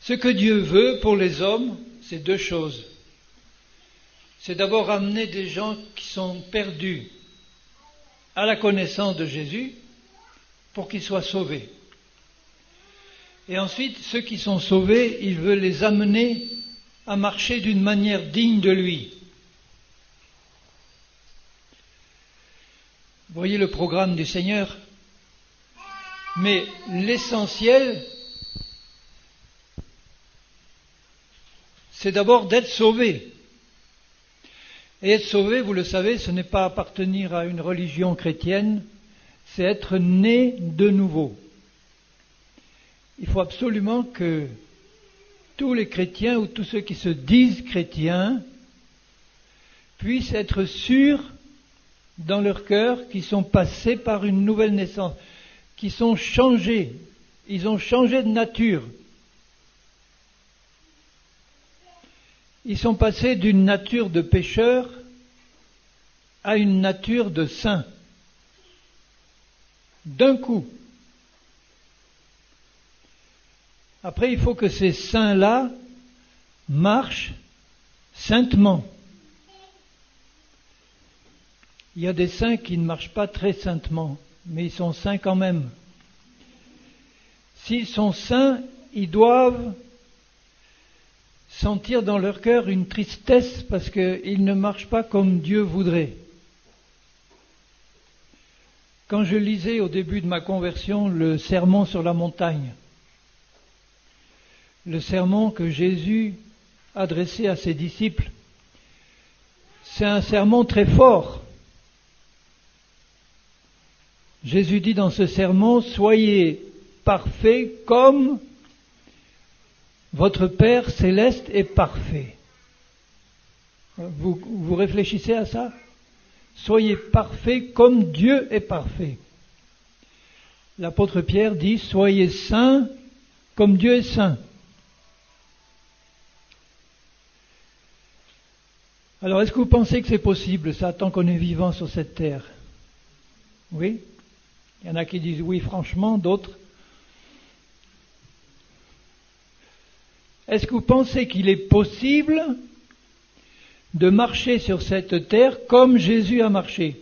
Ce que Dieu veut pour les hommes, c'est deux choses. C'est d'abord amener des gens qui sont perdus à la connaissance de Jésus pour qu'ils soient sauvés. Et ensuite, ceux qui sont sauvés, il veut les amener à marcher d'une manière digne de lui. Vous voyez le programme du Seigneur? Mais l'essentiel, c'est d'abord d'être sauvé. Et être sauvé, vous le savez, ce n'est pas appartenir à une religion chrétienne, c'est être né de nouveau. Il faut absolument que tous les chrétiens ou tous ceux qui se disent chrétiens puissent être sûrs dans leur cœur qu'ils sont passés par une nouvelle naissance, qu'ils sont changés, ils ont changé de nature. Ils sont passés d'une nature de pécheur à une nature de saint. D'un coup. Après, il faut que ces saints-là marchent saintement. Il y a des saints qui ne marchent pas très saintement, mais ils sont saints quand même. S'ils sont saints, ils doivent sentir dans leur cœur une tristesse parce qu'ils ne marchent pas comme Dieu voudrait. Quand je lisais au début de ma conversion le sermon sur la montagne, le sermon que Jésus adressait à ses disciples, c'est un sermon très fort. Jésus dit dans ce sermon, soyez parfaits comme votre Père céleste est parfait. Vous réfléchissez à ça? Soyez parfaits comme Dieu est parfait. L'apôtre Pierre dit, soyez saints comme Dieu est saint. Alors, est-ce que vous pensez que c'est possible, ça, tant qu'on est vivant sur cette terre? Oui? Il y en a qui disent oui, franchement, d'autres. Est-ce que vous pensez qu'il est possible de marcher sur cette terre comme Jésus a marché?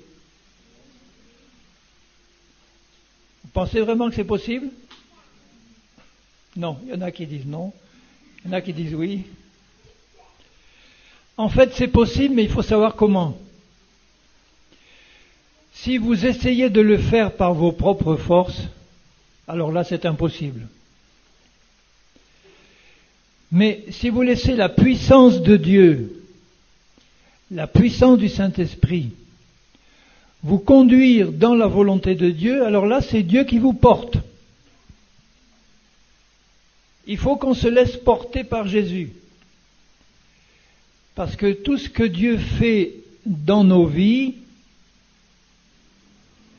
Vous pensez vraiment que c'est possible? Non, il y en a qui disent non, il y en a qui disent oui. En fait, c'est possible, mais il faut savoir comment. Si vous essayez de le faire par vos propres forces, alors là, c'est impossible. Mais si vous laissez la puissance de Dieu, la puissance du Saint-Esprit, vous conduire dans la volonté de Dieu, alors là, c'est Dieu qui vous porte. Il faut qu'on se laisse porter par Jésus. Parce que tout ce que Dieu fait dans nos vies,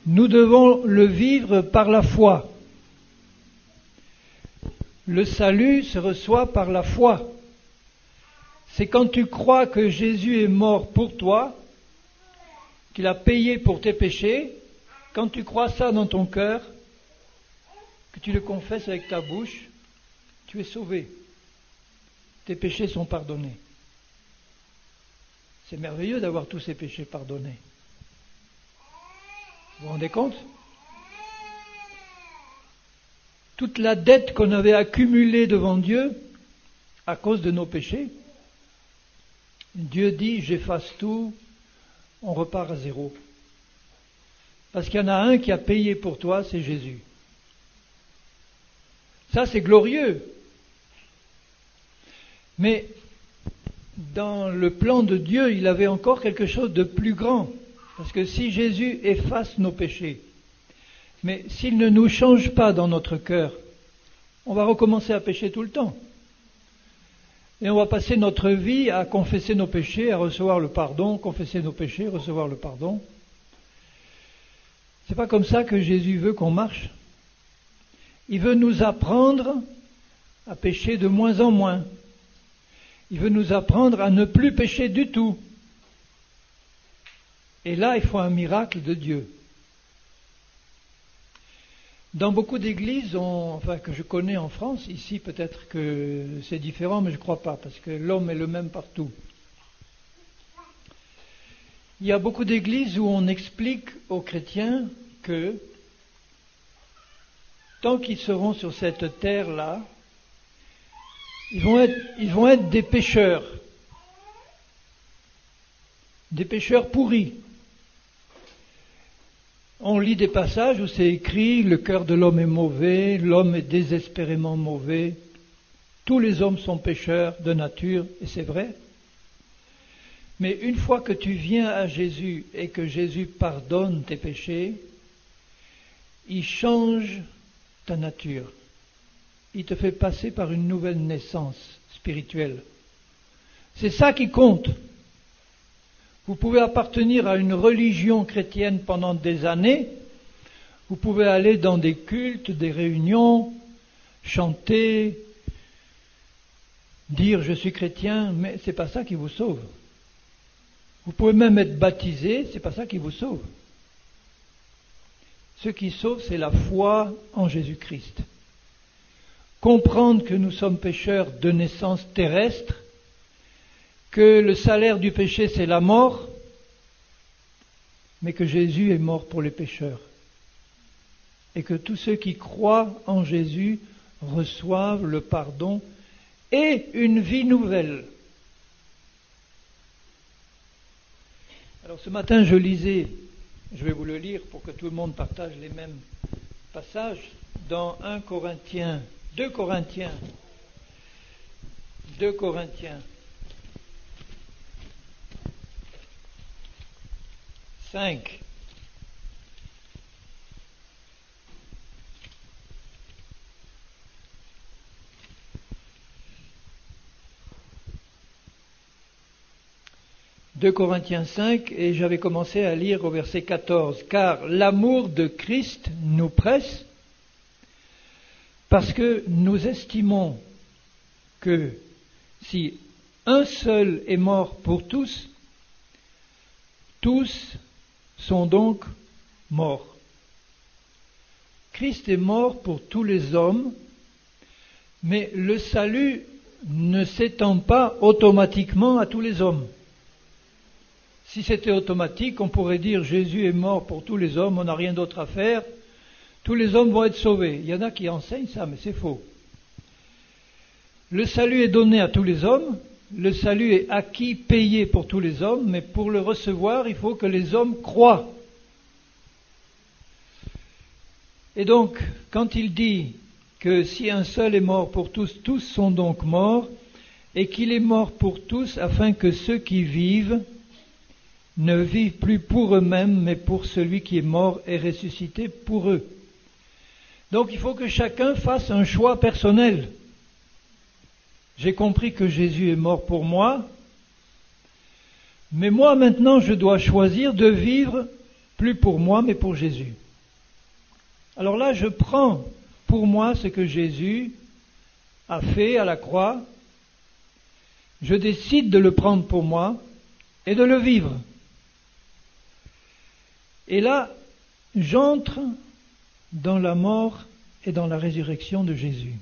nous devons le vivre par la foi. Le salut se reçoit par la foi. C'est quand tu crois que Jésus est mort pour toi, qu'il a payé pour tes péchés, quand tu crois ça dans ton cœur, que tu le confesses avec ta bouche, tu es sauvé. Tes péchés sont pardonnés. C'est merveilleux d'avoir tous ces péchés pardonnés. Vous vous rendez compte? Toute la dette qu'on avait accumulée devant Dieu à cause de nos péchés, Dieu dit, j'efface tout, on repart à zéro. Parce qu'il y en a un qui a payé pour toi, c'est Jésus. Ça, c'est glorieux. Mais dans le plan de Dieu, il avait encore quelque chose de plus grand. Parce que si Jésus efface nos péchés, mais s'il ne nous change pas dans notre cœur, on va recommencer à pécher tout le temps. Et on va passer notre vie à confesser nos péchés, à recevoir le pardon, confesser nos péchés, recevoir le pardon. C'est pas comme ça que Jésus veut qu'on marche. Il veut nous apprendre à pécher de moins en moins. Il veut nous apprendre à ne plus pécher du tout. Et là, il faut un miracle de Dieu. Dans beaucoup d'églises, que je connais en France, ici peut-être que c'est différent, mais je ne crois pas, parce que l'homme est le même partout. Il y a beaucoup d'églises où on explique aux chrétiens que tant qu'ils seront sur cette terre-là, ils vont être des pécheurs pourris. On lit des passages où c'est écrit « Le cœur de l'homme est mauvais, l'homme est désespérément mauvais, tous les hommes sont pécheurs de nature », et c'est vrai. Mais une fois que tu viens à Jésus et que Jésus pardonne tes péchés, il change ta nature. Il te fait passer par une nouvelle naissance spirituelle. C'est ça qui compte. Vous pouvez appartenir à une religion chrétienne pendant des années, vous pouvez aller dans des cultes, des réunions, chanter, dire je suis chrétien, mais c'est pas ça qui vous sauve. Vous pouvez même être baptisé, c'est pas ça qui vous sauve. Ce qui sauve, c'est la foi en Jésus-Christ. Comprendre que nous sommes pécheurs de naissance terrestre, que le salaire du péché c'est la mort, mais que Jésus est mort pour les pécheurs. Et que tous ceux qui croient en Jésus reçoivent le pardon et une vie nouvelle. Alors ce matin je lisais, je vais vous le lire pour que tout le monde partage les mêmes passages, dans 2 Corinthiens 5. « 2 Corinthiens 5, et j'avais commencé à lire au verset 14. « Car l'amour de Christ nous presse, parce que nous estimons que si un seul est mort pour tous, tous sont donc morts. Christ est mort pour tous les hommes, mais le salut ne s'étend pas automatiquement à tous les hommes. Si c'était automatique, on pourrait dire Jésus est mort pour tous les hommes, on n'a rien d'autre à faire, tous les hommes vont être sauvés. Il y en a qui enseignent ça, mais c'est faux. Le salut est donné à tous les hommes, le salut est acquis, payé pour tous les hommes, mais pour le recevoir, il faut que les hommes croient. Et donc, quand il dit que si un seul est mort pour tous, tous sont donc morts, et qu'il est mort pour tous afin que ceux qui vivent ne vivent plus pour eux-mêmes, mais pour celui qui est mort et ressuscité pour eux. Donc il faut que chacun fasse un choix personnel. J'ai compris que Jésus est mort pour moi, mais moi maintenant je dois choisir de vivre plus pour moi, mais pour Jésus. Alors là, je prends pour moi ce que Jésus a fait à la croix, je décide de le prendre pour moi et de le vivre. Et là, j'entre dans la mort et dans la résurrection de Jésus.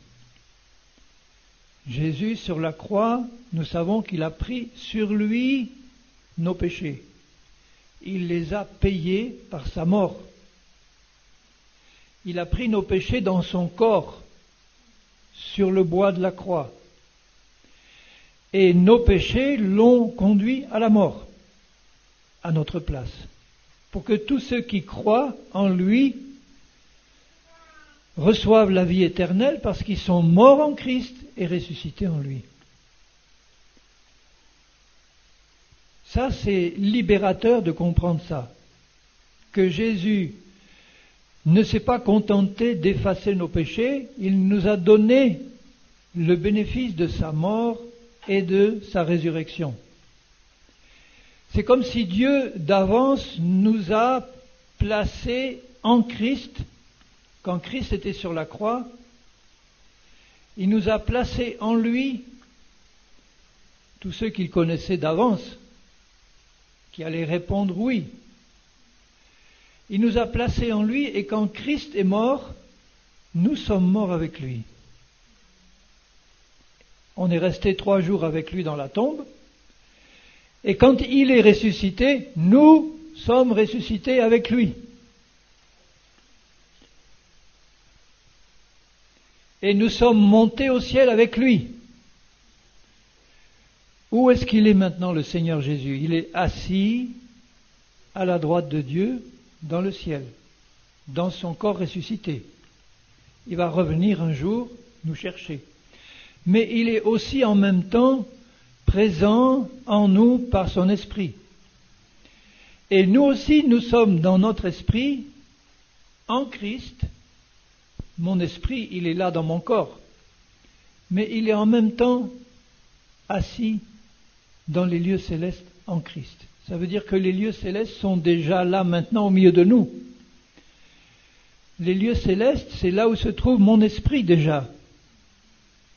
Jésus, sur la croix, nous savons qu'il a pris sur lui nos péchés. Il les a payés par sa mort. Il a pris nos péchés dans son corps, sur le bois de la croix. Et nos péchés l'ont conduit à la mort, à notre place. Pour que tous ceux qui croient en lui reçoivent la vie éternelle parce qu'ils sont morts en Christ et ressuscités en lui. Ça, c'est libérateur de comprendre ça. Que Jésus ne s'est pas contenté d'effacer nos péchés, il nous a donné le bénéfice de sa mort et de sa résurrection. C'est comme si Dieu d'avance nous a placés en Christ. Quand Christ était sur la croix, il nous a placés en lui, tous ceux qu'il connaissait d'avance, qui allaient répondre oui. Il nous a placés en lui, et quand Christ est mort, nous sommes morts avec lui. On est resté 3 jours avec lui dans la tombe, et quand il est ressuscité, nous sommes ressuscités avec lui. Et nous sommes montés au ciel avec lui. Où est-ce qu'il est maintenant, le Seigneur Jésus? Il est assis à la droite de Dieu dans le ciel, dans son corps ressuscité. Il va revenir un jour nous chercher. Mais il est aussi en même temps présent en nous par son esprit. Et nous aussi, nous sommes dans notre esprit en Christ. Mon esprit, il est là dans mon corps. Mais il est en même temps assis dans les lieux célestes en Christ. Ça veut dire que les lieux célestes sont déjà là maintenant au milieu de nous. Les lieux célestes, c'est là où se trouve mon esprit déjà.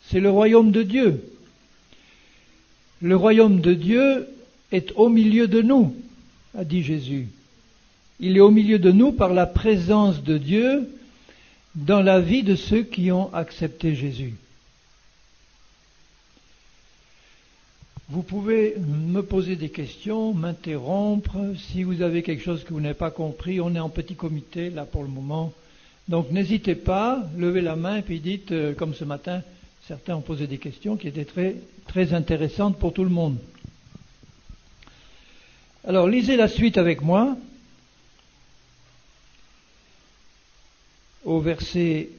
C'est le royaume de Dieu. Le royaume de Dieu est au milieu de nous, a dit Jésus. Il est au milieu de nous par la présence de Dieu dans la vie de ceux qui ont accepté Jésus. Vous pouvez me poser des questions, m'interrompre. Si vous avez quelque chose que vous n'avez pas compris, on est en petit comité là pour le moment. Donc n'hésitez pas, levez la main et puis dites, comme ce matin, certains ont posé des questions qui étaient très, très intéressantes pour tout le monde. Alors lisez la suite avec moi. Au verset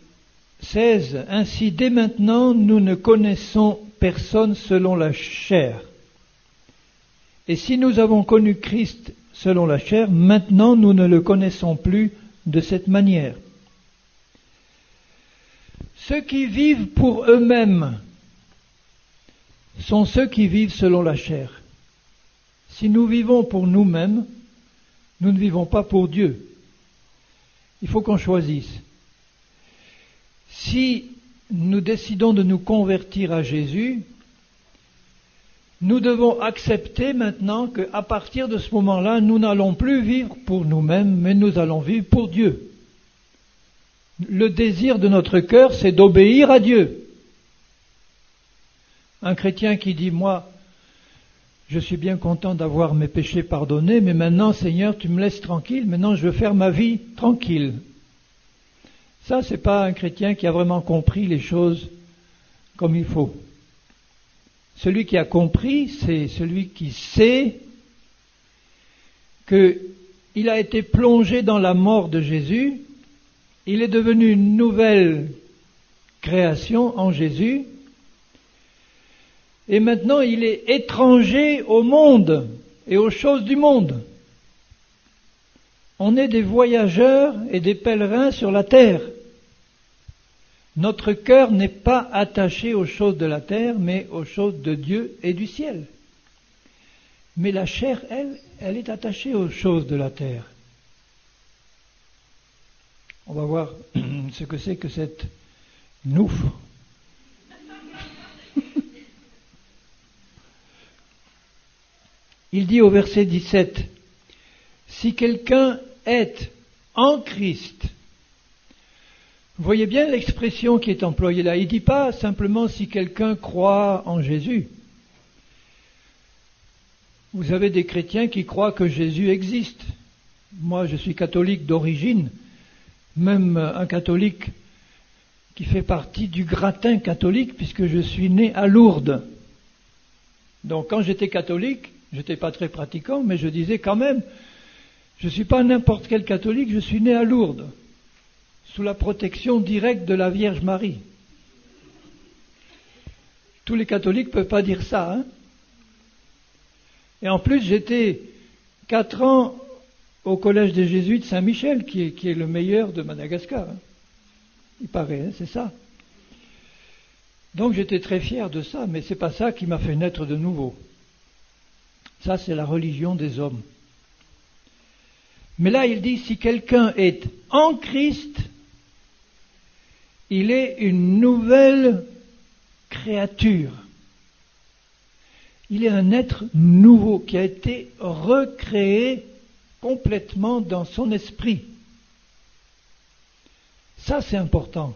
16, « Ainsi dès maintenant nous ne connaissons personne selon la chair. Et si nous avons connu Christ selon la chair, maintenant nous ne le connaissons plus de cette manière. Ceux qui vivent pour eux-mêmes sont ceux qui vivent selon la chair. Si nous vivons pour nous-mêmes, nous ne vivons pas pour Dieu. Il faut qu'on choisisse. Si nous décidons de nous convertir à Jésus, nous devons accepter maintenant qu'à partir de ce moment-là, nous n'allons plus vivre pour nous-mêmes, mais nous allons vivre pour Dieu. Le désir de notre cœur, c'est d'obéir à Dieu. Un chrétien qui dit, moi, je suis bien content d'avoir mes péchés pardonnés, mais maintenant, Seigneur, tu me laisses tranquille, maintenant je veux faire ma vie tranquille. Ça, c'est pas un chrétien qui a vraiment compris les choses comme il faut. Celui qui a compris, c'est celui qui sait qu'il a été plongé dans la mort de Jésus, il est devenu une nouvelle création en Jésus, et maintenant il est étranger au monde et aux choses du monde. On est des voyageurs et des pèlerins sur la terre. Notre cœur n'est pas attaché aux choses de la terre, mais aux choses de Dieu et du ciel. Mais la chair, elle est attachée aux choses de la terre. On va voir ce que c'est que cette nouf. Il dit au verset 17, « Si quelqu'un est en Christ », vous voyez bien l'expression qui est employée là. Il ne dit pas simplement si quelqu'un croit en Jésus. Vous avez des chrétiens qui croient que Jésus existe. Moi, je suis catholique d'origine. Même un catholique qui fait partie du gratin catholique, puisque je suis né à Lourdes. Donc quand j'étais catholique, je n'étais pas très pratiquant, mais je disais quand même, je ne suis pas n'importe quel catholique, je suis né à Lourdes, sous la protection directe de la Vierge Marie. Tous les catholiques ne peuvent pas dire ça, hein. Et en plus, j'étais 4 ans au collège des Jésuites Saint-Michel, qui est le meilleur de Madagascar. Hein. Il paraît, hein, c'est ça. Donc j'étais très fier de ça, mais c'est pas ça qui m'a fait naître de nouveau. Ça, c'est la religion des hommes. Mais là, il dit, si quelqu'un est en Christ, il est une nouvelle créature. Il est un être nouveau qui a été recréé complètement dans son esprit. Ça, c'est important.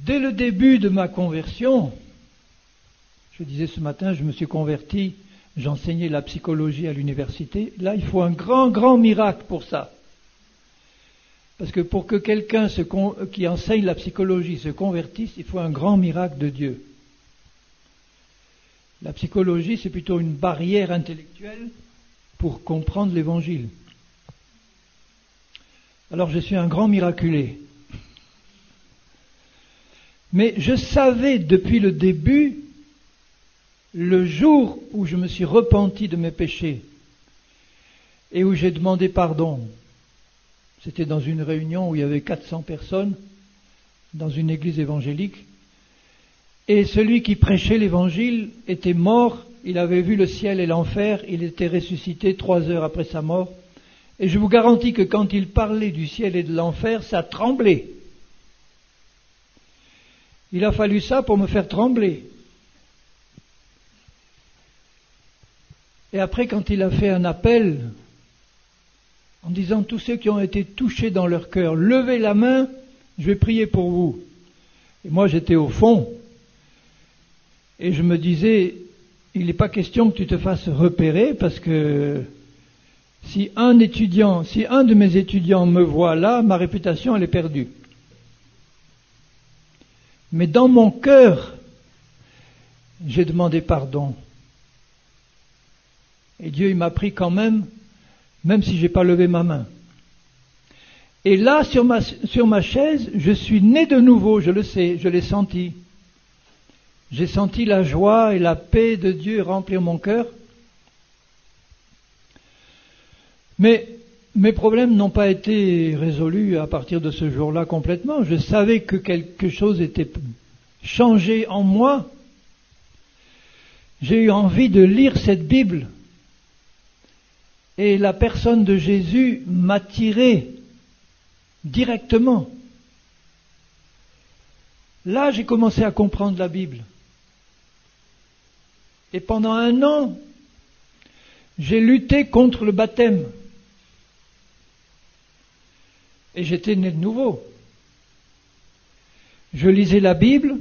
Dès le début de ma conversion, je disais ce matin, je me suis converti, j'enseignais la psychologie à l'université. Là, il faut un grand, grand miracle pour ça. Parce que pour que quelqu'un qui enseigne la psychologie se convertisse, il faut un grand miracle de Dieu. La psychologie, c'est plutôt une barrière intellectuelle pour comprendre l'Évangile. Alors je suis un grand miraculé. Mais je savais depuis le début, le jour où je me suis repenti de mes péchés et où j'ai demandé pardon, c'était dans une réunion où il y avait 400 personnes, dans une église évangélique, et celui qui prêchait l'évangile était mort, il avait vu le ciel et l'enfer, il était ressuscité 3 heures après sa mort, et je vous garantis que quand il parlait du ciel et de l'enfer, ça tremblait. Il a fallu ça pour me faire trembler. Et après, quand il a fait un appel, en disant tous ceux qui ont été touchés dans leur cœur, levez la main, je vais prier pour vous. Et moi, j'étais au fond, et je me disais, il n'est pas question que tu te fasses repérer, parce que si un de mes étudiants me voit là, ma réputation, elle est perdue. Mais dans mon cœur, j'ai demandé pardon. Et Dieu, il m'a pris quand même si je n'ai pas levé ma main. Et là, sur ma chaise, je suis né de nouveau, je le sais, je l'ai senti. J'ai senti la joie et la paix de Dieu remplir mon cœur. Mais mes problèmes n'ont pas été résolus à partir de ce jour-là complètement. Je savais que quelque chose était changé en moi. J'ai eu envie de lire cette Bible. Et la personne de Jésus m'a tiré directement. Là, j'ai commencé à comprendre la Bible. Et pendant 1 an, j'ai lutté contre le baptême. Et j'étais né de nouveau. Je lisais la Bible.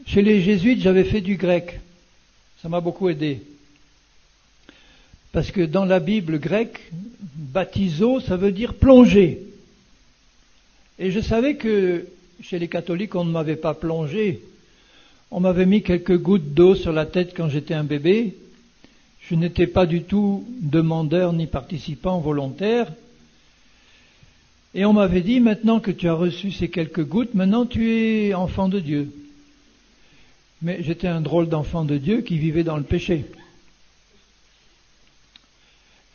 Chez les jésuites, j'avais fait du grec. Ça m'a beaucoup aidé. Parce que dans la Bible grecque, baptizo, ça veut dire plonger. Et je savais que chez les catholiques, on ne m'avait pas plongé. On m'avait mis quelques gouttes d'eau sur la tête quand j'étais un bébé. Je n'étais pas du tout demandeur ni participant volontaire. Et on m'avait dit, maintenant que tu as reçu ces quelques gouttes, maintenant tu es enfant de Dieu. Mais j'étais un drôle d'enfant de Dieu qui vivait dans le péché.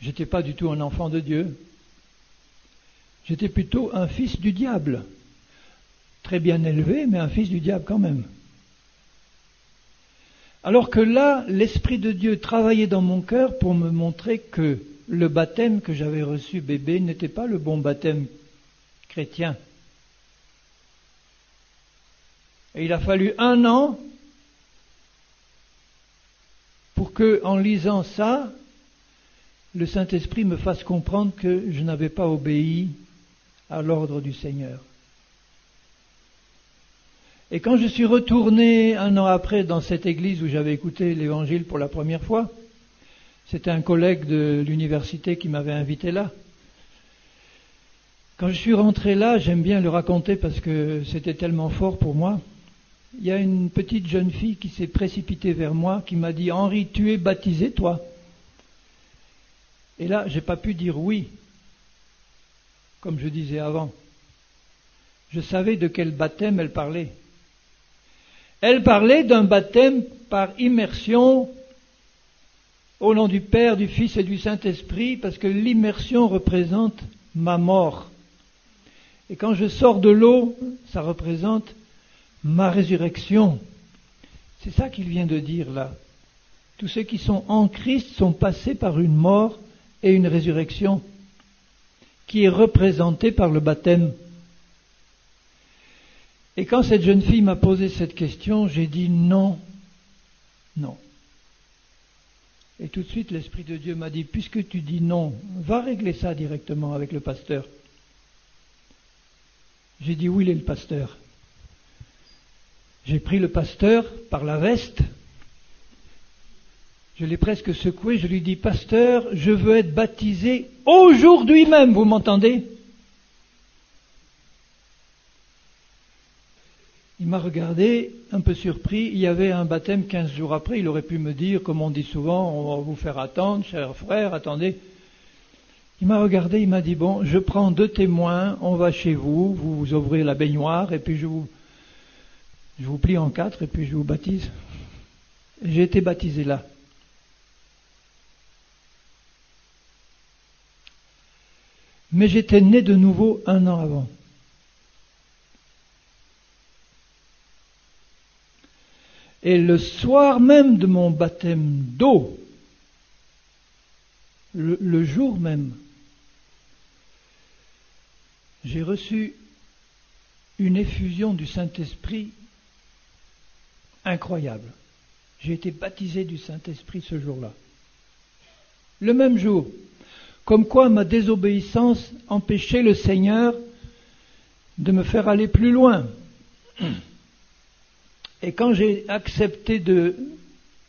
J'étais pas du tout un enfant de Dieu. J'étais plutôt un fils du diable. Très bien élevé, mais un fils du diable quand même. Alors que là, l'Esprit de Dieu travaillait dans mon cœur pour me montrer que le baptême que j'avais reçu bébé n'était pas le bon baptême chrétien. Et il a fallu 1 an pour que, en lisant ça, le Saint-Esprit me fasse comprendre que je n'avais pas obéi à l'ordre du Seigneur. Et quand je suis retourné 1 an après dans cette église où j'avais écouté l'Évangile pour la première fois, c'était un collègue de l'université qui m'avait invité là. Quand je suis rentré là, j'aime bien le raconter parce que c'était tellement fort pour moi. Il y a une petite jeune fille qui s'est précipitée vers moi, qui m'a dit « Henri, tu es baptisé, toi ?» Et là, j'ai pas pu dire oui, comme je disais avant. Je savais de quel baptême elle parlait. Elle parlait d'un baptême par immersion au nom du Père, du Fils et du Saint-Esprit, parce que l'immersion représente ma mort. Et quand je sors de l'eau, ça représente ma résurrection. C'est ça qu'il vient de dire là. Tous ceux qui sont en Christ sont passés par une mort et une résurrection qui est représentée par le baptême. Et quand cette jeune fille m'a posé cette question, j'ai dit non, non. Et tout de suite, l'Esprit de Dieu m'a dit, puisque tu dis non, va régler ça directement avec le pasteur. J'ai dit, où il est le pasteur? J'ai pris le pasteur par la veste, je l'ai presque secoué, je lui dis, pasteur, je veux être baptisé aujourd'hui même, vous m'entendez? Il m'a regardé, un peu surpris, il y avait un baptême 15 jours après, il aurait pu me dire, comme on dit souvent, on va vous faire attendre, cher frère, attendez. Il m'a regardé, il m'a dit, bon, je prends 2 témoins, on va chez vous, vous ouvrez la baignoire, et puis je vous plie en 4, et puis je vous baptise. J'ai été baptisé là. Mais j'étais né de nouveau 1 an avant. Et le soir même de mon baptême d'eau, le jour même, j'ai reçu une effusion du Saint-Esprit incroyable. J'ai été baptisé du Saint-Esprit ce jour-là. Le même jour. Comme quoi ma désobéissance empêchait le Seigneur de me faire aller plus loin. Et quand j'ai accepté de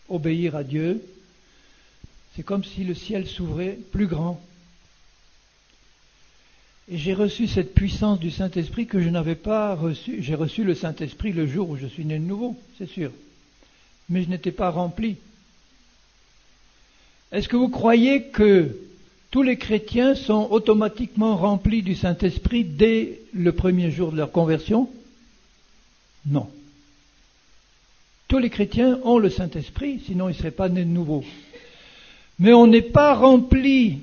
obéir à Dieu, c'est comme si le ciel s'ouvrait plus grand. Et j'ai reçu cette puissance du Saint-Esprit que je n'avais pas reçue. J'ai reçu le Saint-Esprit le jour où je suis né de nouveau, c'est sûr. Mais je n'étais pas rempli. Est-ce que vous croyez que tous les chrétiens sont automatiquement remplis du Saint-Esprit dès le premier jour de leur conversion? Non. Tous les chrétiens ont le Saint-Esprit, sinon ils ne seraient pas nés de nouveau. Mais on n'est pas rempli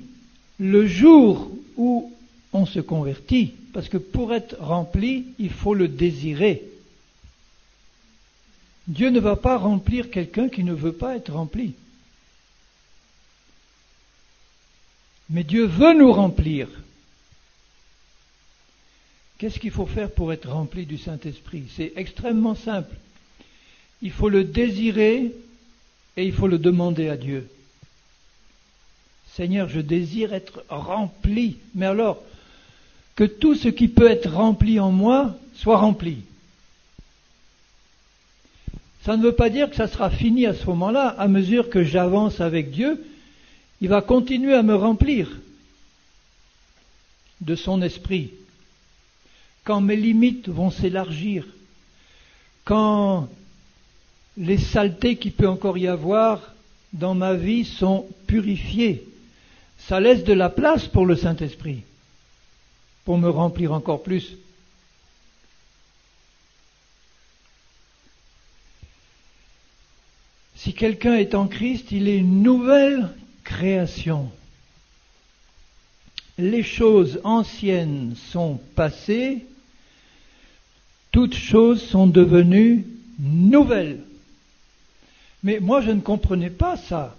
le jour où on se convertit, parce que pour être rempli, il faut le désirer. Dieu ne va pas remplir quelqu'un qui ne veut pas être rempli. Mais Dieu veut nous remplir. Qu'est-ce qu'il faut faire pour être rempli du Saint-Esprit? C'est extrêmement simple. Il faut le désirer et il faut le demander à Dieu. Seigneur, je désire être rempli. Mais alors, que tout ce qui peut être rempli en moi soit rempli. Ça ne veut pas dire que ça sera fini à ce moment-là. À mesure que j'avance avec Dieu, il va continuer à me remplir de son esprit. Quand mes limites vont s'élargir, quand les saletés qu'il peut encore y avoir dans ma vie sont purifiées, ça laisse de la place pour le Saint-Esprit, pour me remplir encore plus. Si quelqu'un est en Christ, il est une nouvelle création. Les choses anciennes sont passées, toutes choses sont devenues nouvelles. Mais moi, je ne comprenais pas ça.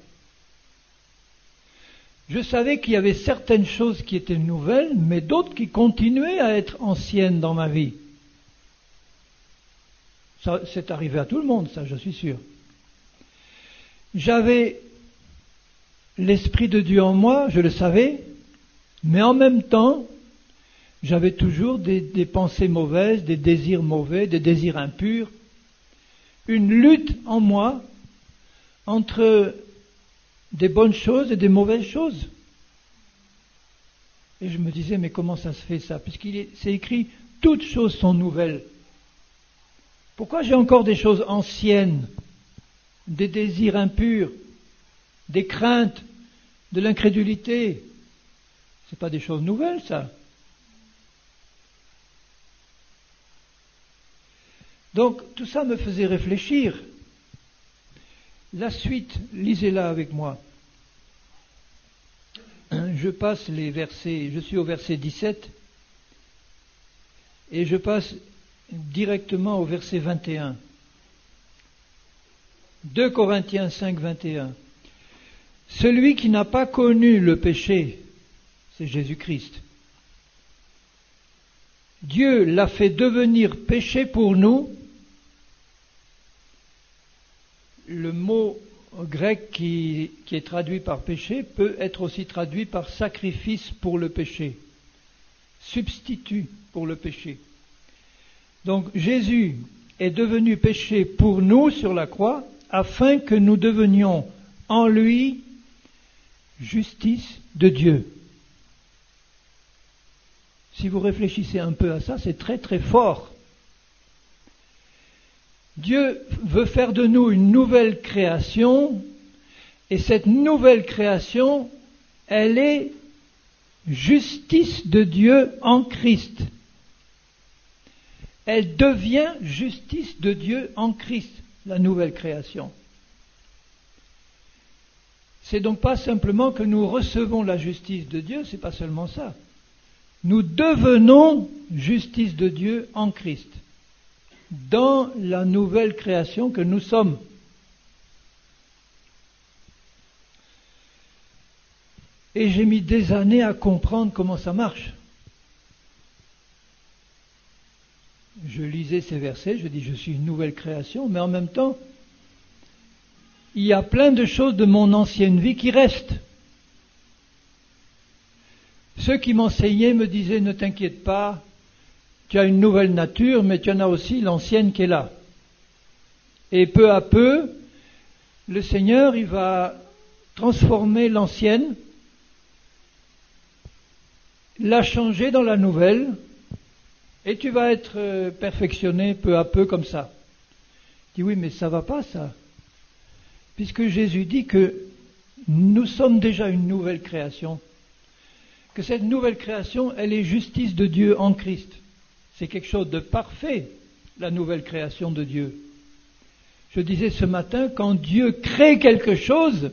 Je savais qu'il y avait certaines choses qui étaient nouvelles, mais d'autres qui continuaient à être anciennes dans ma vie. Ça, c'est arrivé à tout le monde, ça, je suis sûr. J'avais l'Esprit de Dieu en moi, je le savais, mais en même temps, j'avais toujours des pensées mauvaises, des désirs mauvais, des désirs impurs, une lutte en moi entre des bonnes choses et des mauvaises choses. Et je me disais, mais comment ça se fait ça? C'est écrit, toutes choses sont nouvelles. Pourquoi j'ai encore des choses anciennes, des désirs impurs, des craintes, de l'incrédulité? Ce n'est pas des choses nouvelles, ça. Donc, tout ça me faisait réfléchir. La suite, lisez-la avec moi. Je passe les versets, je suis au verset 17, et je passe directement au verset 21. 2 Corinthiens 5, 21. Celui qui n'a pas connu le péché, c'est Jésus-Christ. Dieu l'a fait devenir péché pour nous. Le mot grec qui est traduit par péché peut être aussi traduit par sacrifice pour le péché, substitut pour le péché. Donc Jésus est devenu péché pour nous sur la croix, afin que nous devenions en lui justice de Dieu. Si vous réfléchissez un peu à ça, c'est très très fort. Dieu veut faire de nous une nouvelle création, et cette nouvelle création, elle est justice de Dieu en Christ. Elle devient justice de Dieu en Christ, la nouvelle création. C'est donc pas simplement que nous recevons la justice de Dieu, c'est pas seulement ça. Nous devenons justice de Dieu en Christ, dans la nouvelle création que nous sommes. Et j'ai mis des années à comprendre comment ça marche. Je lisais ces versets, je dis je suis une nouvelle création, mais en même temps, il y a plein de choses de mon ancienne vie qui restent. Ceux qui m'enseignaient me disaient ne t'inquiète pas, tu as une nouvelle nature, mais tu en as aussi l'ancienne qui est là. Et peu à peu, le Seigneur, il va transformer l'ancienne, la changer dans la nouvelle, et tu vas être perfectionné peu à peu comme ça. Je dis oui, mais ça va pas ça. Puisque Jésus dit que nous sommes déjà une nouvelle création, que cette nouvelle création, elle est justice de Dieu en Christ. C'est quelque chose de parfait, la nouvelle création de Dieu. Je disais ce matin, quand Dieu crée quelque chose,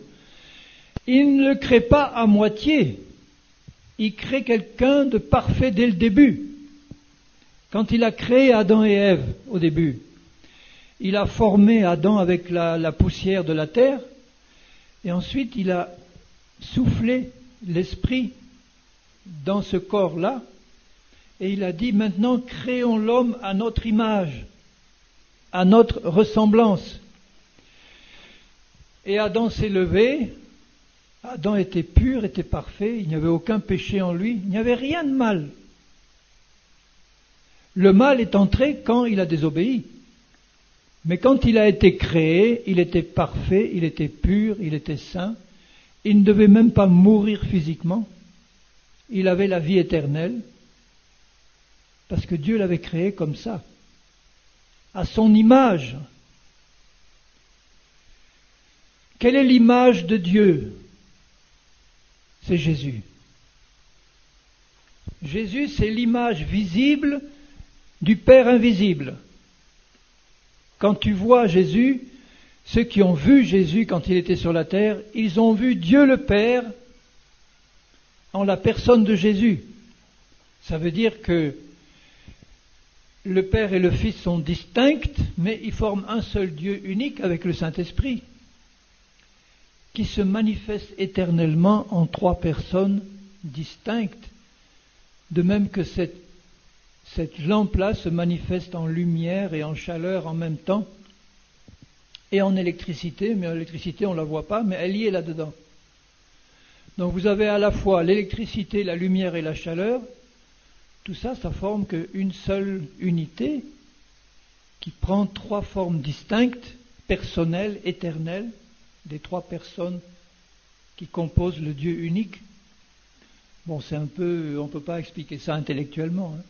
il ne le crée pas à moitié. Il crée quelqu'un de parfait dès le début. Quand il a créé Adam et Ève au début, il a formé Adam avec la poussière de la terre, et ensuite il a soufflé l'esprit dans ce corps-là, et il a dit maintenant créons l'homme à notre image, à notre ressemblance. Et Adam s'est levé, Adam était pur, était parfait, il n'y avait aucun péché en lui, il n'y avait rien de mal. Le mal est entré quand il a désobéi. Mais quand il a été créé, il était parfait, il était pur, il était saint. Il ne devait même pas mourir physiquement. Il avait la vie éternelle. Parce que Dieu l'avait créé comme ça, à son image. Quelle est l'image de Dieu? C'est Jésus. Jésus, c'est l'image visible du Père invisible. Quand tu vois Jésus, ceux qui ont vu Jésus quand il était sur la terre, ils ont vu Dieu le Père en la personne de Jésus. Ça veut dire que le Père et le Fils sont distincts, mais ils forment un seul Dieu unique avec le Saint-Esprit, qui se manifeste éternellement en trois personnes distinctes, de même que cette lampe-là se manifeste en lumière et en chaleur en même temps, et en électricité, mais l'électricité on ne la voit pas, mais elle y est là-dedans. Donc vous avez à la fois l'électricité, la lumière et la chaleur, tout ça, ça forme qu'une seule unité qui prend trois formes distinctes, personnelles, éternelles, des trois personnes qui composent le Dieu unique. Bon, c'est un peu, on ne peut pas expliquer ça intellectuellement, hein.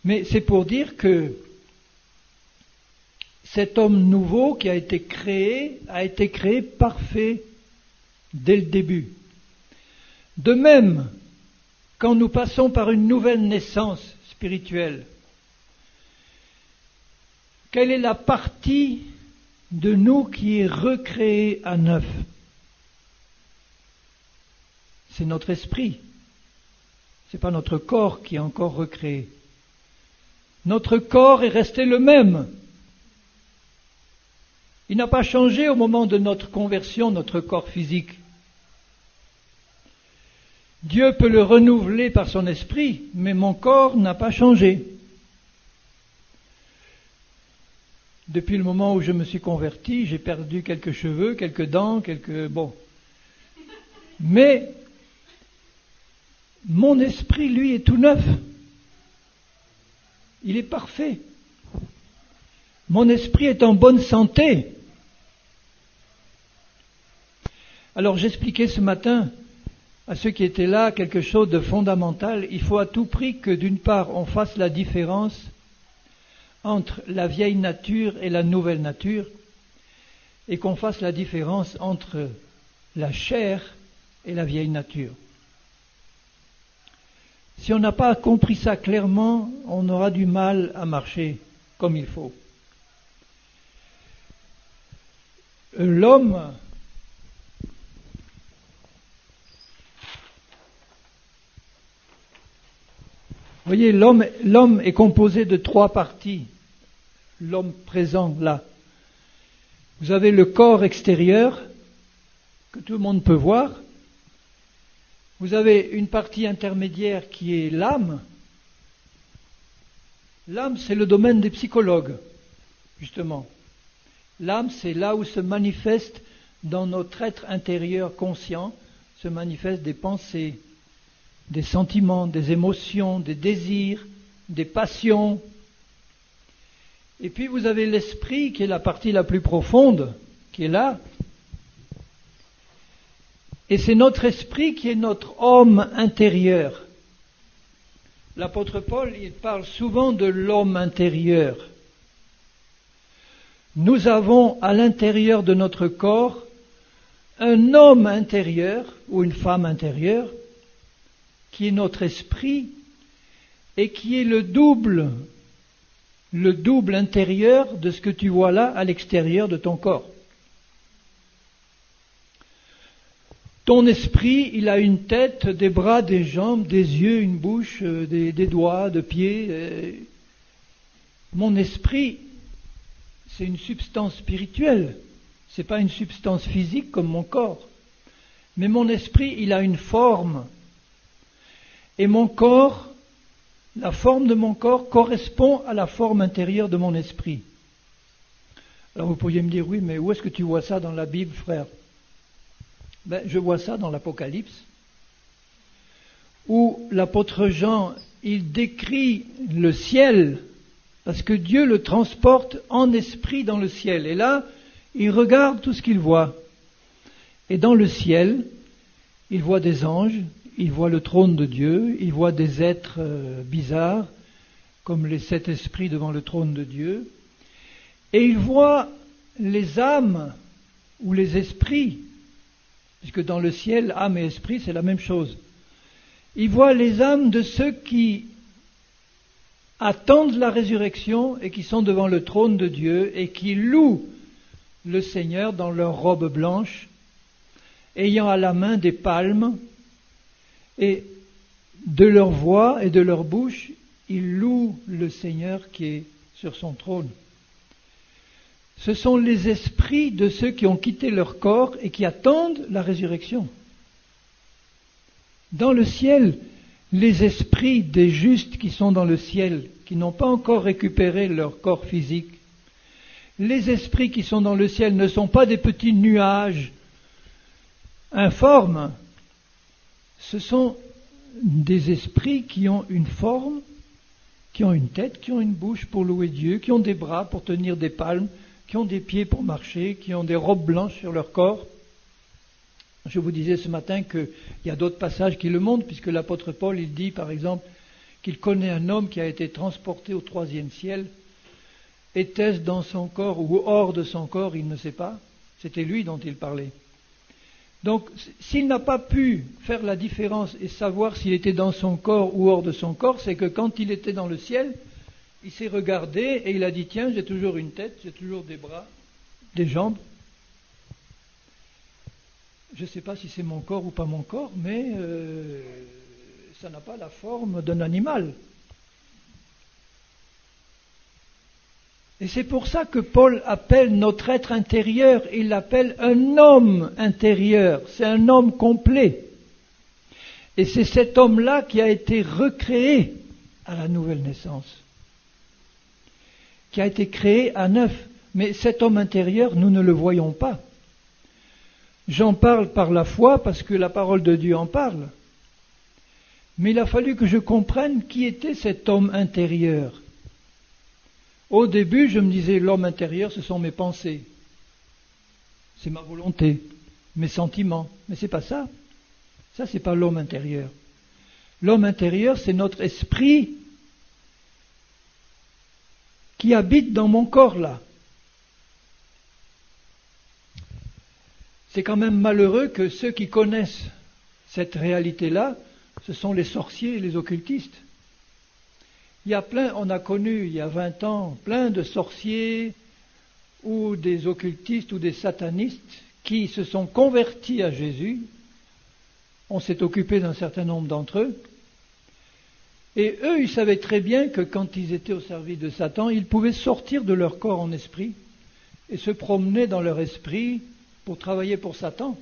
Mais c'est pour dire que cet homme nouveau qui a été créé parfait dès le début. De même, quand nous passons par une nouvelle naissance spirituelle, quelle est la partie de nous qui est recréée à neuf? C'est notre esprit. Ce n'est pas notre corps qui est encore recréé. Notre corps est resté le même. Il n'a pas changé au moment de notre conversion, notre corps physique. Dieu peut le renouveler par son esprit, mais mon corps n'a pas changé. Depuis le moment où je me suis converti, j'ai perdu quelques cheveux, quelques dents, bon. Mais mon esprit, lui, est tout neuf. Il est parfait. Mon esprit est en bonne santé. Alors j'expliquais ce matin à ceux qui étaient là quelque chose de fondamental. Il faut à tout prix que d'une part on fasse la différence entre la vieille nature et la nouvelle nature, et qu'on fasse la différence entre la chair et la vieille nature. Si on n'a pas compris ça clairement, on aura du mal à marcher comme il faut. L'homme, vous voyez, l'homme est composé de 3 parties. L'homme présent là. Vous avez le corps extérieur, que tout le monde peut voir. Vous avez une partie intermédiaire qui est l'âme. L'âme, c'est le domaine des psychologues, justement. L'âme, c'est là où se manifeste dans notre être intérieur conscient, se manifestent des pensées, des sentiments, des émotions, des désirs, des passions. Et puis vous avez l'esprit qui est la partie la plus profonde, qui est là. Et c'est notre esprit qui est notre homme intérieur. L'apôtre Paul, il parle souvent de l'homme intérieur. Nous avons à l'intérieur de notre corps un homme intérieur ou une femme intérieure qui est notre esprit et qui est le double intérieur de ce que tu vois là à l'extérieur de ton corps. Ton esprit, il a une tête, des bras, des jambes, des yeux, une bouche, des doigts, des pieds. Mon esprit, c'est une substance spirituelle. Ce n'est pas une substance physique comme mon corps. Mais mon esprit, il a une forme. Et mon corps, la forme de mon corps correspond à la forme intérieure de mon esprit. Alors vous pourriez me dire, oui, mais où est-ce que tu vois ça dans la Bible, frère ? Je vois ça dans l'Apocalypse, où l'apôtre Jean, il décrit le ciel, parce que Dieu le transporte en esprit dans le ciel. Et là, il regarde tout ce qu'il voit. Et dans le ciel, il voit des anges, il voit le trône de Dieu, il voit des êtres bizarres, comme les 7 esprits devant le trône de Dieu. Et il voit les âmes ou les esprits, puisque dans le ciel, âme et esprit, c'est la même chose. Il voit les âmes de ceux qui attendent la résurrection et qui sont devant le trône de Dieu et qui louent le Seigneur dans leur robe blanche, ayant à la main des palmes, et de leur voix et de leur bouche, ils louent le Seigneur qui est sur son trône. Ce sont les esprits de ceux qui ont quitté leur corps et qui attendent la résurrection. Dans le ciel, les esprits des justes qui sont dans le ciel, qui n'ont pas encore récupéré leur corps physique, les esprits qui sont dans le ciel ne sont pas des petits nuages informes, ce sont des esprits qui ont une forme, qui ont une tête, qui ont une bouche pour louer Dieu, qui ont des bras pour tenir des palmes, qui ont des pieds pour marcher, qui ont des robes blanches sur leur corps. Je vous disais ce matin qu'il y a d'autres passages qui le montrent, puisque l'apôtre Paul, il dit par exemple qu'il connaît un homme qui a été transporté au 3e ciel. Était-ce dans son corps ou hors de son corps, il ne sait pas. C'était lui dont il parlait. Donc, s'il n'a pas pu faire la différence et savoir s'il était dans son corps ou hors de son corps, c'est que quand il était dans le ciel, il s'est regardé et il a dit, tiens, j'ai toujours une tête, j'ai toujours des bras, des jambes. Je ne sais pas si c'est mon corps ou pas mon corps, mais ça n'a pas la forme d'un animal. Et c'est pour ça que Paul appelle notre être intérieur, il l'appelle un homme intérieur, c'est un homme complet. Et c'est cet homme-là qui a été recréé à la nouvelle naissance, qui a été créé à neuf. Mais cet homme intérieur, nous ne le voyons pas. J'en parle par la foi parce que la parole de Dieu en parle. Mais il a fallu que je comprenne qui était cet homme intérieur. Au début, je me disais, l'homme intérieur, ce sont mes pensées, c'est ma volonté, mes sentiments. Mais c'est pas ça. Ça, c'est pas l'homme intérieur. L'homme intérieur, c'est notre esprit qui habite dans mon corps là. C'est quand même malheureux que ceux qui connaissent cette réalité-là, ce sont les sorciers et les occultistes. Il y a plein, on a connu il y a 20 ans, plein de sorciers ou des occultistes ou des satanistes qui se sont convertis à Jésus. On s'est occupé d'un certain nombre d'entre eux. Et eux, ils savaient très bien que quand ils étaient au service de Satan, ils pouvaient sortir de leur corps en esprit et se promener dans leur esprit pour travailler pour Satan.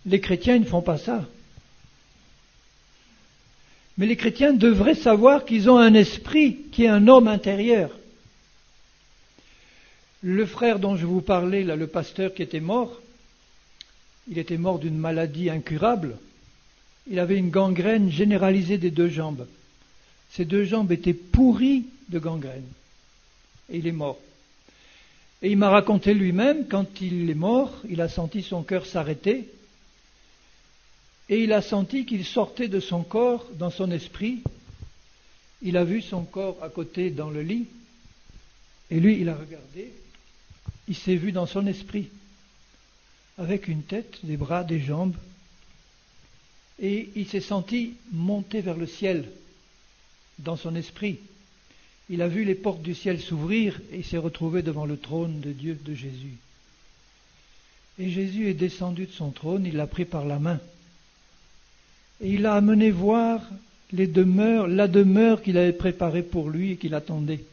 Les chrétiens, ils ne font pas ça. Mais les chrétiens devraient savoir qu'ils ont un esprit qui est un homme intérieur. Le frère dont je vous parlais, là, le pasteur qui était mort, il était mort d'une maladie incurable. Il avait une gangrène généralisée des 2 jambes. Ses 2 jambes étaient pourries de gangrène. Et il est mort. Et il m'a raconté lui-même, quand il est mort, il a senti son cœur s'arrêter. Et il a senti qu'il sortait de son corps, dans son esprit. Il a vu son corps à côté dans le lit. Et lui, il a regardé. Il s'est vu dans son esprit. Avec une tête, des bras, des jambes. Et il s'est senti monter vers le ciel, dans son esprit. Il a vu les portes du ciel s'ouvrir et il s'est retrouvé devant le trône de Dieu, de Jésus. Et Jésus est descendu de son trône, il l'a pris par la main. Et il l'a amené voir la demeure qu'il avait préparée pour lui et qu'il attendait.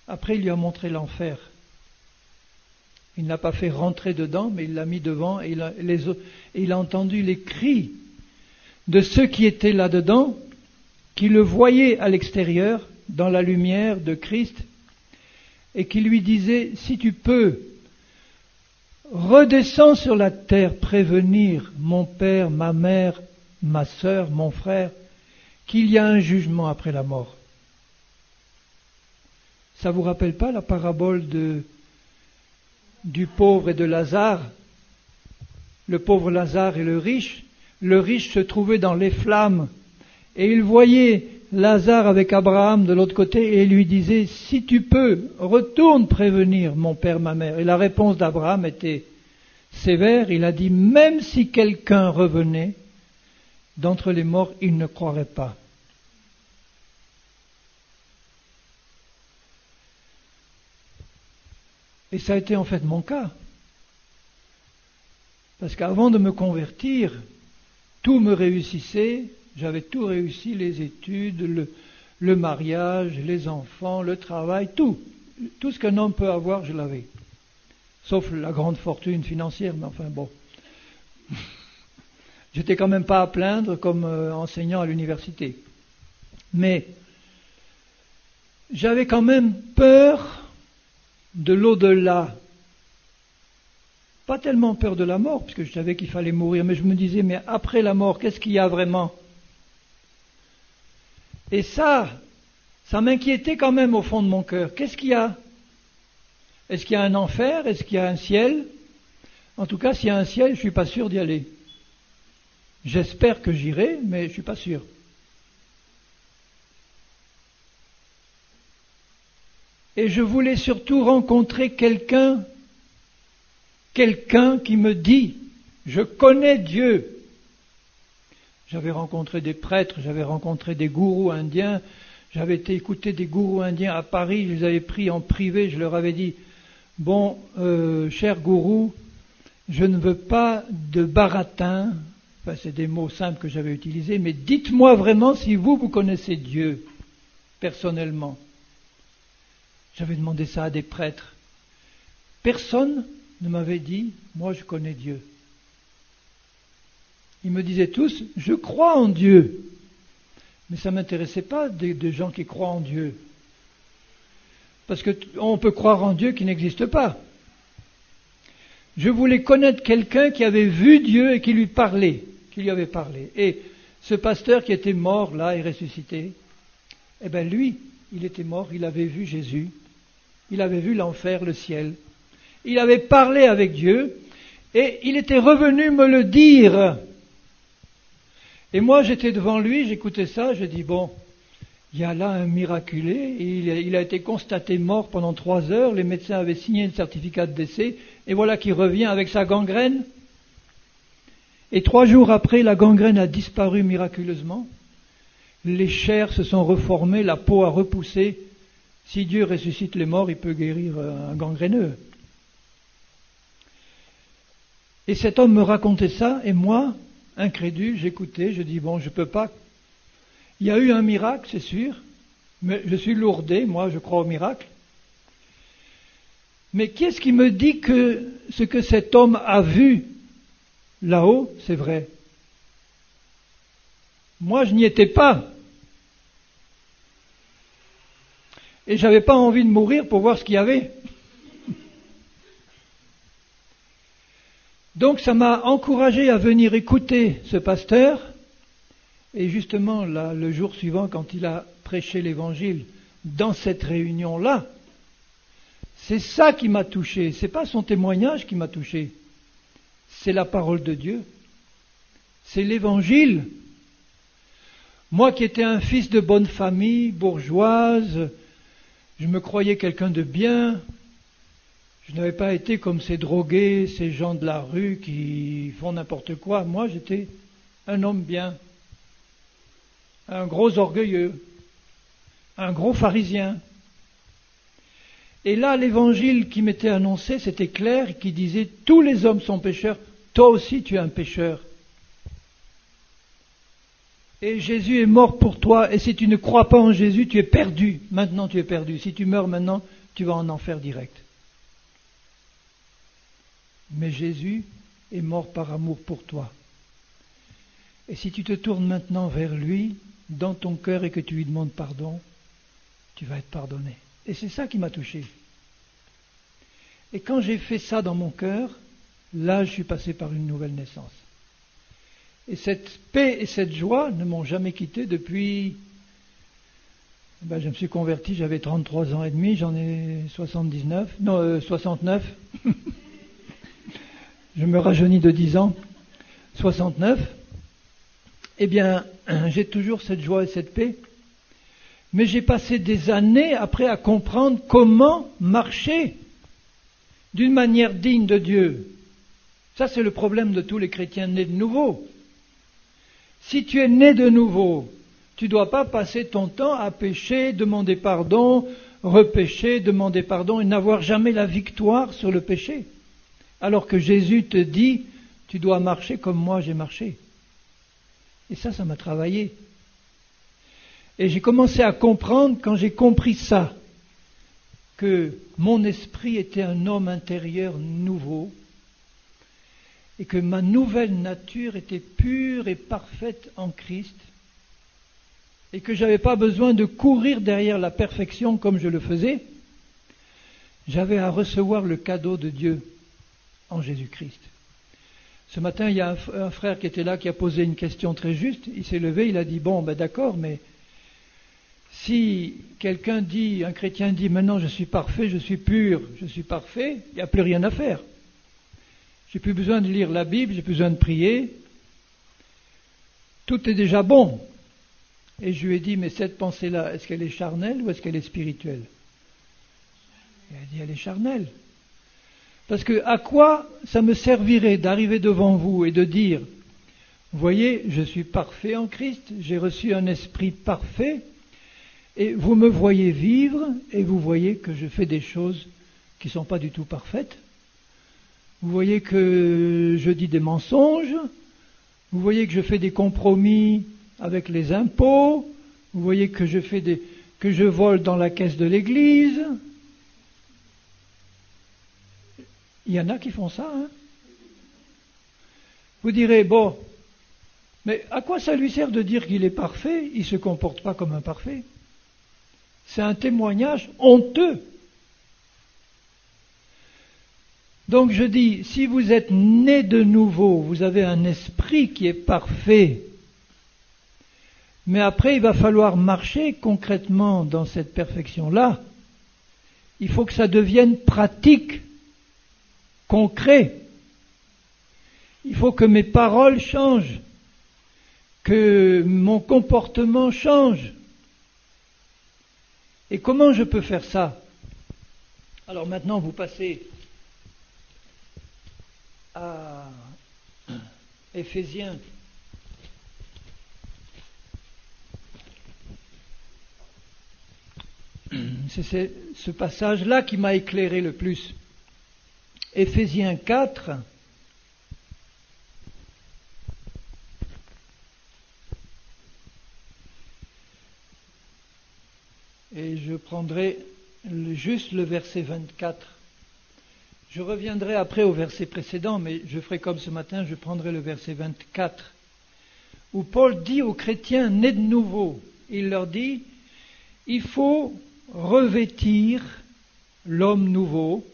Après, il lui a montré l'enfer. Il ne l'a pas fait rentrer dedans, mais il l'a mis devant et il a entendu les cris de ceux qui étaient là-dedans, qui le voyaient à l'extérieur, dans la lumière de Christ, et qui lui disaient, si tu peux, redescends sur la terre prévenir mon père, ma mère, ma sœur, mon frère, qu'il y a un jugement après la mort. Ça vous rappelle pas la parabole du pauvre et de Lazare? Le pauvre Lazare et le riche se trouvait dans les flammes et il voyait Lazare avec Abraham de l'autre côté et il lui disait, si tu peux, retourne prévenir mon père, ma mère. Et la réponse d'Abraham était sévère, il a dit, même si quelqu'un revenait d'entre les morts, il ne croirait pas. Et ça a été en fait mon cas. Parce qu'avant de me convertir, tout me réussissait, j'avais tout réussi, les études, le mariage, les enfants, le travail, tout. Tout ce qu'un homme peut avoir, je l'avais. Sauf la grande fortune financière, mais enfin bon. J'étais quand même pas à plaindre comme enseignant à l'université. Mais j'avais quand même peur de l'au-delà. Pas tellement peur de la mort, puisque je savais qu'il fallait mourir, mais je me disais, mais après la mort, qu'est-ce qu'il y a vraiment? Et ça m'inquiétait quand même au fond de mon cœur. Qu'est-ce qu'il y a? Est-ce qu'il y a un enfer? Est-ce qu'il y a un ciel? En tout cas, s'il y a un ciel, je ne suis pas sûr d'y aller. J'espère que j'irai, mais je ne suis pas sûr. Et je voulais surtout rencontrer quelqu'un qui me dit, je connais Dieu. J'avais rencontré des prêtres, j'avais rencontré des gourous indiens, j'avais été écouter des gourous indiens à Paris, je les avais pris en privé, je leur avais dit, bon, cher gourou, je ne veux pas de baratin, enfin c'est des mots simples que j'avais utilisés, mais dites-moi vraiment si vous connaissez Dieu, personnellement. J'avais demandé ça à des prêtres. Personne ne m'avait dit, moi je connais Dieu. Ils me disaient tous, je crois en Dieu. Mais ça ne m'intéressait pas des gens qui croient en Dieu. Parce qu'on peut croire en Dieu qui n'existe pas. Je voulais connaître quelqu'un qui avait vu Dieu et qui lui parlait, qui lui avait parlé. Et Ce pasteur qui était mort là et ressuscité, eh bien lui, il était mort, il avait vu Jésus, il avait vu l'enfer, le ciel, il avait parlé avec Dieu et il était revenu me le dire. Et moi j'étais devant lui, j'écoutais ça, je dis bon, il y a là un miraculé, il a été constaté mort pendant 3 heures, les médecins avaient signé un certificat de décès, et voilà qu'il revient avec sa gangrène. Et 3 jours après, la gangrène a disparu miraculeusement, les chairs se sont reformées, la peau a repoussé. Si Dieu ressuscite les morts, il peut guérir un gangréneux. Et cet homme me racontait ça, et moi, incrédule, j'écoutais, je dis bon, je peux pas. Il y a eu un miracle, c'est sûr, mais je suis lourdé, moi je crois au miracle. Mais qui est-ce qui me dit que ce que cet homme a vu là-haut, c'est vrai? Moi je n'y étais pas. Et j'avais pas envie de mourir pour voir ce qu'il y avait. Donc ça m'a encouragé à venir écouter ce pasteur. Et justement, là, le jour suivant, quand il a prêché l'évangile dans cette réunion-là, c'est ça qui m'a touché. C'est pas son témoignage qui m'a touché. C'est la parole de Dieu. C'est l'évangile. Moi qui étais un fils de bonne famille, bourgeoise, je me croyais quelqu'un de bien. Je n'avais pas été comme ces drogués, ces gens de la rue qui font n'importe quoi. Moi, j'étais un homme bien. Un gros orgueilleux, un gros pharisien. Et là, l'évangile qui m'était annoncé, c'était clair, qui disait « Tous les hommes sont pécheurs, toi aussi tu es un pécheur. Et Jésus est mort pour toi, et si tu ne crois pas en Jésus, tu es perdu. Maintenant tu es perdu. Si tu meurs maintenant, tu vas en enfer direct. Mais Jésus est mort par amour pour toi. Et si tu te tournes maintenant vers lui, dans ton cœur, et que tu lui demandes pardon, tu vas être pardonné. » Et c'est ça qui m'a touché. Et quand j'ai fait ça dans mon cœur, là je suis passé par une nouvelle naissance. Et cette paix et cette joie ne m'ont jamais quitté depuis... je me suis converti, j'avais 33 ans et demi, j'en ai 69. Je me rajeunis de 10 ans. 69. Eh bien, j'ai toujours cette joie et cette paix. Mais j'ai passé des années après à comprendre comment marcher d'une manière digne de Dieu. Ça, c'est le problème de tous les chrétiens nés de nouveau. Si tu es né de nouveau, tu ne dois pas passer ton temps à pécher, demander pardon, repécher, demander pardon et n'avoir jamais la victoire sur le péché. Alors que Jésus te dit, tu dois marcher comme moi j'ai marché. Et ça m'a travaillé. Et j'ai commencé à comprendre, quand j'ai compris ça, que mon esprit était un homme intérieur nouveau, et que ma nouvelle nature était pure et parfaite en Christ, et que je n'avais pas besoin de courir derrière la perfection comme je le faisais. J'avais à recevoir le cadeau de Dieu en Jésus-Christ. Ce matin, il y a un frère qui était là, qui a posé une question très juste. Il s'est levé, il a dit, bon, d'accord, mais si quelqu'un dit, un chrétien dit, maintenant je suis parfait, je suis pur, je suis parfait, il n'y a plus rien à faire. J'ai plus besoin de lire la Bible, j'ai plus besoin de prier. Tout est déjà bon. Et je lui ai dit, mais cette pensée-là, est-ce qu'elle est charnelle ou est-ce qu'elle est spirituelle? Il a dit, elle est charnelle. Parce que à quoi ça me servirait d'arriver devant vous et de dire, vous voyez, je suis parfait en Christ, j'ai reçu un esprit parfait, et vous me voyez vivre, et vous voyez que je fais des choses qui ne sont pas du tout parfaites. Vous voyez que je dis des mensonges, vous voyez que je fais des compromis avec les impôts, vous voyez que que je vole dans la caisse de l'église. Il y en a qui font ça, hein. Vous direz, bon, mais à quoi ça lui sert de dire qu'il est parfait? Il ne se comporte pas comme un parfait. C'est un témoignage honteux. Donc je dis, si vous êtes né de nouveau, vous avez un esprit qui est parfait, Mais après, il va falloir marcher concrètement dans cette perfection-là. Il faut que ça devienne pratique, concret. Il faut que mes paroles changent, que mon comportement change. Et comment je peux faire ça? Alors maintenant, vous passez à Éphésiens. C'est ce passage-là qui m'a éclairé le plus. Éphésiens 4. Et je prendrai juste le verset 24. Je reviendrai après au verset précédent, mais je ferai comme ce matin, je prendrai le verset 24, où Paul dit aux chrétiens nés de nouveau, il leur dit, il faut revêtir l'homme nouveau,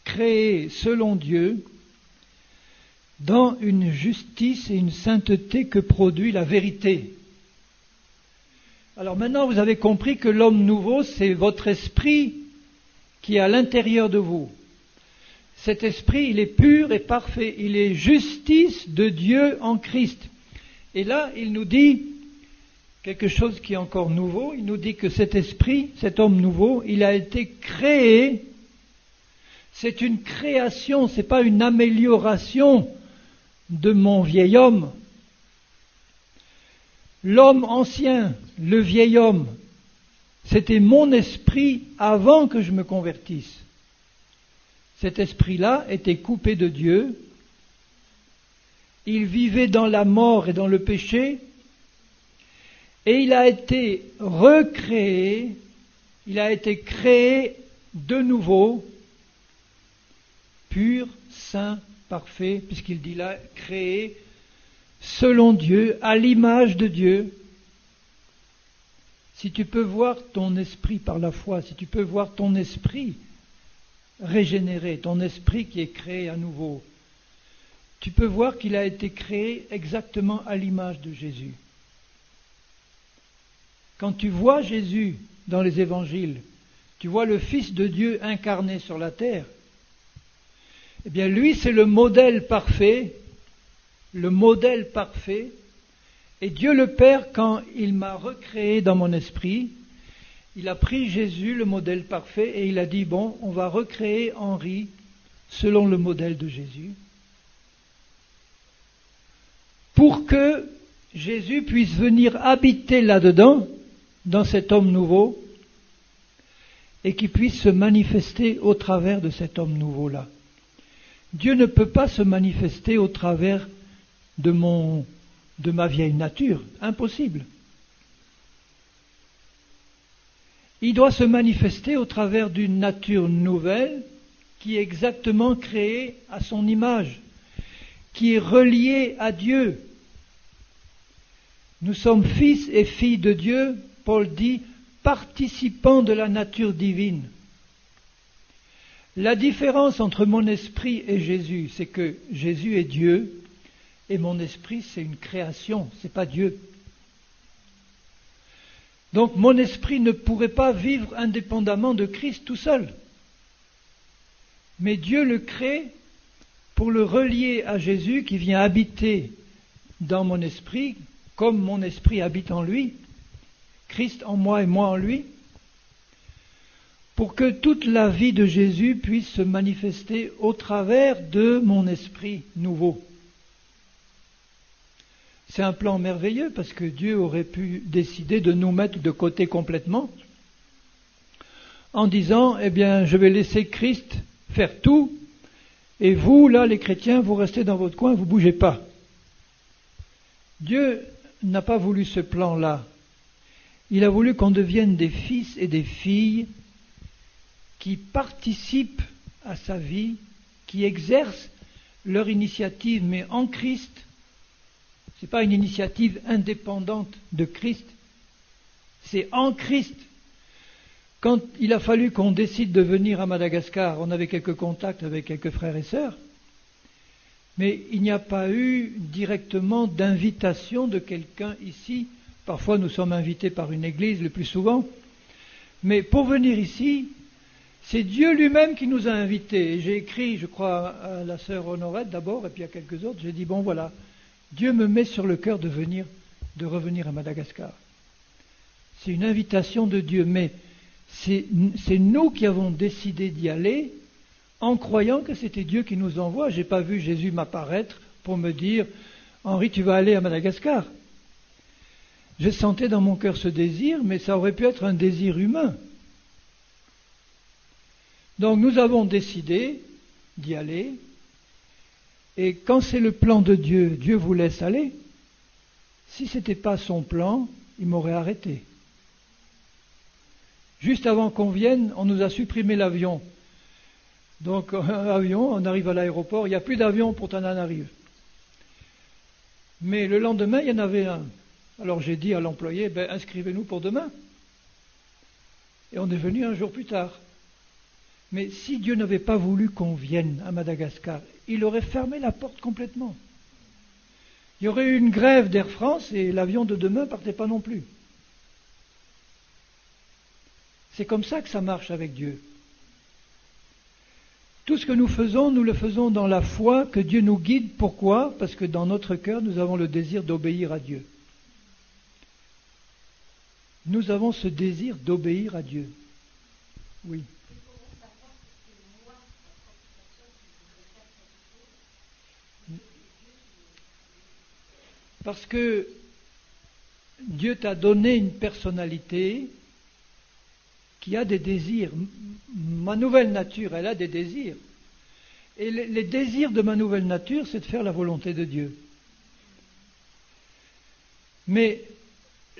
créé selon Dieu, dans une justice et une sainteté que produit la vérité. Alors maintenant, vous avez compris que l'homme nouveau, c'est votre esprit qui est à l'intérieur de vous. Cet esprit, il est pur et parfait. Il est justice de Dieu en Christ. Et là, il nous dit quelque chose qui est encore nouveau. Il nous dit que cet esprit, cet homme nouveau, il a été créé. C'est une création, c'est pas une amélioration de mon vieil homme. L'homme ancien, le vieil homme, c'était mon esprit avant que je me convertisse. Cet esprit-là était coupé de Dieu. Il vivait dans la mort et dans le péché. Et il a été recréé, il a été créé de nouveau, pur, saint, parfait, puisqu'il dit là, créé selon Dieu, à l'image de Dieu. Si tu peux voir ton esprit par la foi, si tu peux voir ton esprit régénéré, ton esprit qui est créé à nouveau, tu peux voir qu'il a été créé exactement à l'image de Jésus. Quand tu vois Jésus dans les évangiles, tu vois le Fils de Dieu incarné sur la terre, eh bien lui c'est le modèle parfait, et Dieu le Père, quand il m'a recréé dans mon esprit, il a pris Jésus, le modèle parfait, et il a dit, bon, on va recréer Henri selon le modèle de Jésus, pour que Jésus puisse venir habiter là-dedans, dans cet homme nouveau, et qu'il puisse se manifester au travers de cet homme nouveau-là. Dieu ne peut pas se manifester au travers de ma vieille nature, impossible. Il doit se manifester au travers d'une nature nouvelle qui est exactement créée à son image, qui est reliée à Dieu. Nous sommes fils et filles de Dieu, Paul dit, participants de la nature divine. La différence entre mon esprit et Jésus, c'est que Jésus est Dieu, et mon esprit, c'est une création, c'est pas Dieu. Donc mon esprit ne pourrait pas vivre indépendamment de Christ tout seul. Mais Dieu le crée pour le relier à Jésus qui vient habiter dans mon esprit, comme mon esprit habite en lui, Christ en moi et moi en lui, pour que toute la vie de Jésus puisse se manifester au travers de mon esprit nouveau. C'est un plan merveilleux parce que Dieu aurait pu décider de nous mettre de côté complètement en disant, eh bien, je vais laisser Christ faire tout et vous, là, les chrétiens, vous restez dans votre coin, vous ne bougez pas. Dieu n'a pas voulu ce plan-là. Il a voulu qu'on devienne des fils et des filles qui participent à sa vie, qui exercent leur initiative, mais en Christ. Ce n'est pas une initiative indépendante de Christ, c'est en Christ. Quand il a fallu qu'on décide de venir à Madagascar, on avait quelques contacts avec quelques frères et sœurs, Mais il n'y a pas eu directement d'invitation de quelqu'un ici. Parfois nous sommes invités par une église, le plus souvent. Mais pour venir ici, c'est Dieu lui-même qui nous a invités. Et j'ai écrit, je crois, à la sœur Honorette d'abord, et puis à quelques autres, j'ai dit, bon voilà, Dieu me met sur le cœur de revenir à Madagascar. C'est une invitation de Dieu, mais c'est nous qui avons décidé d'y aller en croyant que c'était Dieu qui nous envoie. Je n'ai pas vu Jésus m'apparaître pour me dire « Henri, tu vas aller à Madagascar ». Je sentais dans mon cœur ce désir, mais ça aurait pu être un désir humain. Donc nous avons décidé d'y aller, et quand c'est le plan de Dieu, Dieu vous laisse aller. Si ce n'était pas son plan, il m'aurait arrêté. Juste avant qu'on vienne, on nous a supprimé l'avion. Donc un avion, on arrive à l'aéroport, il n'y a plus d'avion, pourtant on en arrive. Mais le lendemain, il y en avait un. Alors j'ai dit à l'employé, inscrivez-nous pour demain. Et on est venu un jour plus tard. Mais si Dieu n'avait pas voulu qu'on vienne à Madagascar, il aurait fermé la porte complètement. Il y aurait eu une grève d'Air France et l'avion de demain ne partait pas non plus. C'est comme ça que ça marche avec Dieu. Tout ce que nous le faisons dans la foi que Dieu nous guide. Pourquoi ? Parce que dans notre cœur, nous avons le désir d'obéir à Dieu. Nous avons ce désir d'obéir à Dieu. Oui. Parce que Dieu t'a donné une personnalité qui a des désirs. Ma nouvelle nature, elle a des désirs. Et les désirs de ma nouvelle nature, c'est de faire la volonté de Dieu. Mais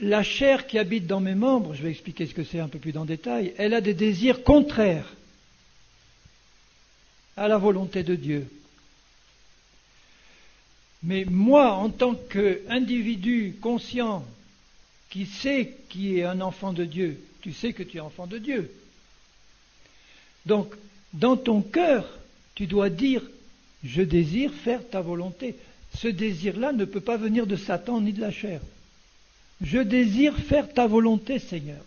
la chair qui habite dans mes membres, je vais expliquer ce que c'est un peu plus en détail, elle a des désirs contraires à la volonté de Dieu. Mais moi, en tant qu'individu conscient, qui sait qui est un enfant de Dieu, tu sais que tu es enfant de Dieu. Donc, dans ton cœur, tu dois dire « Je désire faire ta volonté ». Ce désir-là ne peut pas venir de Satan ni de la chair. « Je désire faire ta volonté, Seigneur ».